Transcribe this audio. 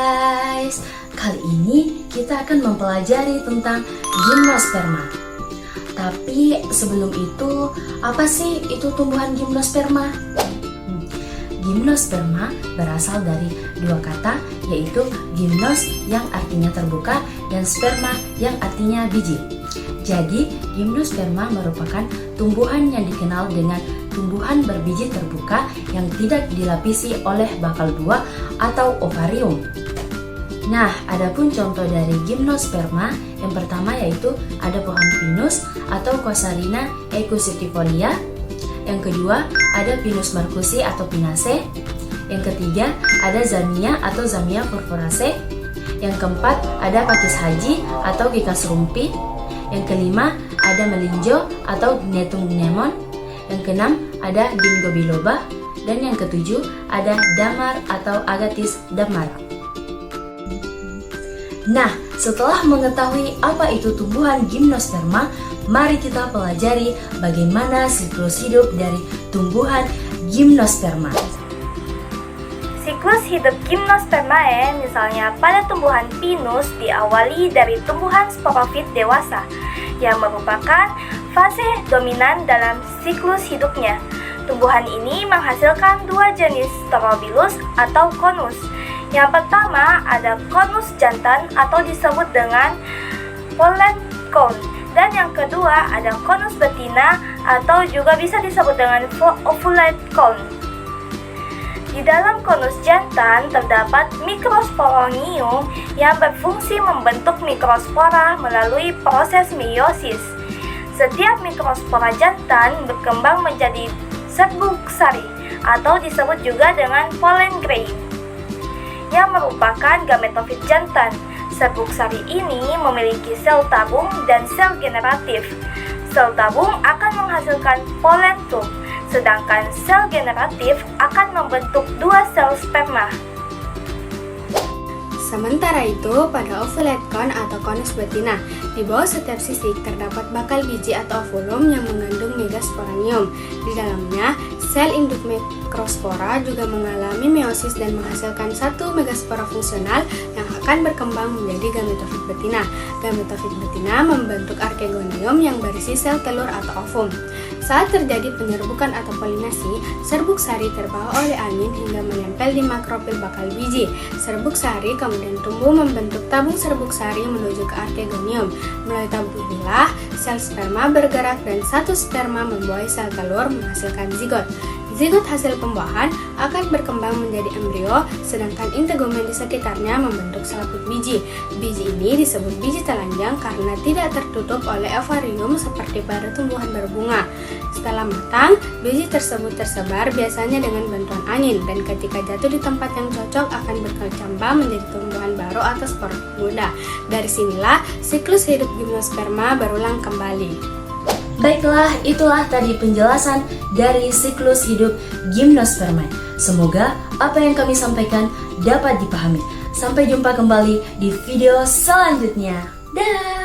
guys, kali ini kita akan mempelajari tentang gimnosperma. Tapi sebelum itu, apa sih itu tumbuhan gimnosperma? Gimnosperma berasal dari dua kata, yaitu gimnos yang artinya terbuka dan sperma yang artinya biji. Jadi, gimnosperma merupakan tumbuhan yang dikenal dengan tumbuhan berbiji terbuka yang tidak dilapisi oleh bakal buah atau ovarium. Nah, adapun contoh dari gimnosperma yang pertama yaitu ada pohon pinus atau Casuarina equisetifolia. Yang kedua ada Pinus marcusi atau Pinaceae. Yang ketiga ada Zamia atau Zamia purpuraceae. Yang keempat ada Pakis haji atau Gikas rumpi. Yang kelima ada Melinjo atau Gnetum gnemon. Yang keenam ada Ginkgo biloba. Dan yang ketujuh ada Damar atau Agathis damara. Nah, setelah mengetahui apa itu tumbuhan gimnosperma, mari kita pelajari bagaimana siklus hidup dari tumbuhan gimnosperma. Siklus hidup gimnospermae misalnya pada tumbuhan pinus diawali dari tumbuhan sporofit dewasa yang merupakan fase dominan dalam siklus hidupnya. Tumbuhan ini menghasilkan dua jenis storobilus atau konus. Yang pertama ada konus jantan atau disebut dengan pollen cone, dan yang kedua ada konus betina atau juga bisa disebut dengan ovulate cone. Di dalam konus jantan terdapat mikrosporangium yang berfungsi membentuk mikrospora melalui proses meiosis. Setiap mikrospora jantan berkembang menjadi serbuk sari atau disebut juga dengan pollen grain yang merupakan gametofit jantan. Serbuk sari ini memiliki sel tabung dan sel generatif. Sel tabung akan menghasilkan pollen tube, sedangkan sel generatif akan membentuk dua sel sperma. Sementara itu, pada ovulate cone atau konus betina, di bawah setiap sisik terdapat bakal biji atau ovulum yang mengandung megasporangium. Di dalamnya, sel induk mikrospora juga mengalami meiosis dan menghasilkan satu megaspora fungsional yang akan berkembang menjadi gametofit betina. Gametofit betina membentuk archegonium yang berisi sel telur atau ovum. Saat terjadi penyerbukan atau polinasi, serbuk sari terbawa oleh angin hingga menempel di makropil bakal biji. Serbuk sari kemudian tumbuh membentuk tabung serbuk sari menuju ke archegonium. Melalui tabung inilah sel sperma bergerak dan satu sperma membuahi sel telur menghasilkan zigot. Zigot hasil pembuahan akan berkembang menjadi embrio, sedangkan integumen di sekitarnya membentuk selaput biji. Biji ini disebut biji telanjang karena tidak tertutup oleh ovarium seperti pada tumbuhan berbunga. Setelah matang, biji tersebut tersebar biasanya dengan bantuan angin, dan ketika jatuh di tempat yang cocok akan berkecambah menjadi tumbuhan baru atau spor muda. Dari sinilah siklus hidup gimnosperma berulang kembali. Baiklah, itulah tadi penjelasan dari siklus hidup gimnosperma. Semoga apa yang kami sampaikan dapat dipahami. Sampai jumpa kembali di video selanjutnya. Dah.